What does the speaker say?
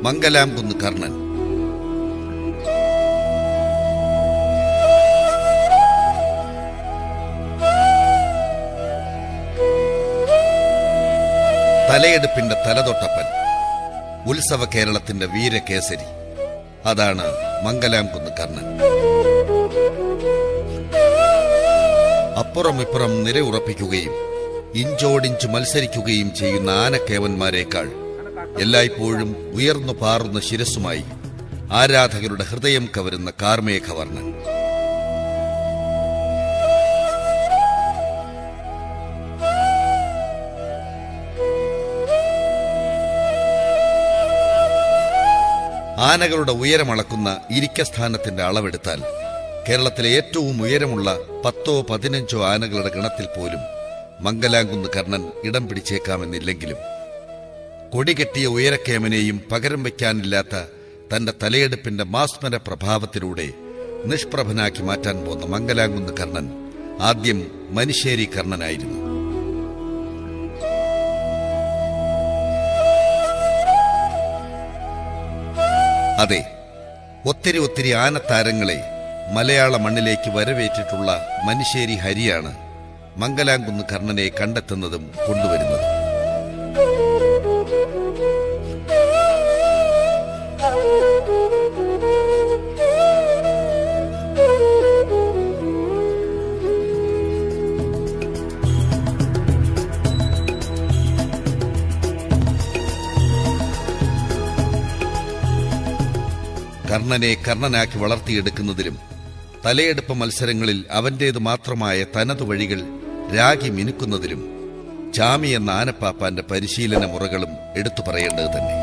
മംഗലാംകുന്ന് കർണൻ. തലയെടുപ്പിന്റെ തലതൊട്ടപ്പൻ, ഉത്സവ കേരളത്തിന്റെ വീരകേസരി, അതാണ് മംഗലാംകുന്ന് കർണൻ. അപ്പുറം ഇപ്പുറം നിലയുറപ്പിക്കുകയും ഇഞ്ചോടിഞ്ച് മത്സരിക്കുകയും ചെയ്യുന്ന ആനക്കേവന്മാരെക്കാൾ എല്ലായ്പ്പോഴും ഉയർന്നു പാറുന്ന ശിരസ്സുമായി ആരാധകരുടെ ഹൃദയം കവരുന്ന കാർമേഘവർണ്ണൻ. ആനകളുടെ ഉയരമളക്കുന്ന ഇരിക്കസ്ഥാനത്തിന്റെ അളവെടുത്താൽ കേരളത്തിലെ ഏറ്റവും ഉയരമുള്ള 10-15 ആനകളുടെ ഗണത്തിൽ പോലും മംഗലാംകുന്ന് കർണൻ ഇടം പിടിച്ചേക്കാമെന്നില്ലെങ്കിലും കൊടികെട്ടിയ ഉയരക്കേമനെയും പകരം വയ്ക്കാനില്ലാത്ത തന്റെ തലയെടുപ്പിന്റെ മാസ്മര പ്രഭാവത്തിലൂടെ നിഷ്പ്രഭനാക്കി മാറ്റാൻ പോന്ന മംഗലാംകുന്ന് കർണൻ ആദ്യം മനുശ്ശേരി കർണനായിരുന്നു. അതെ, ഒത്തിരി ആനത്താരങ്ങളെ മലയാള മണ്ണിലേക്ക് വരവേറ്റിട്ടുള്ള മനുശ്ശേരി ഹരിയാണ് മംഗലാംകുന്ന് കർണനെ കണ്ടെത്തുന്നതും കൊണ്ടുവരുന്നതും. കർണനെ കർണനാക്കി വളർത്തിയെടുക്കുന്നതിലും തലയെടുപ്പ് മത്സരങ്ങളിൽ അവന്റേതു മാത്രമായ തനതു വഴികൾ രാഗി മിനുക്കുന്നതിലും ചാമി എന്ന ആനപ്പാപ്പാന്റെ പരിശീലന മുറകളും എടുത്തു പറയേണ്ടത് തന്നെ.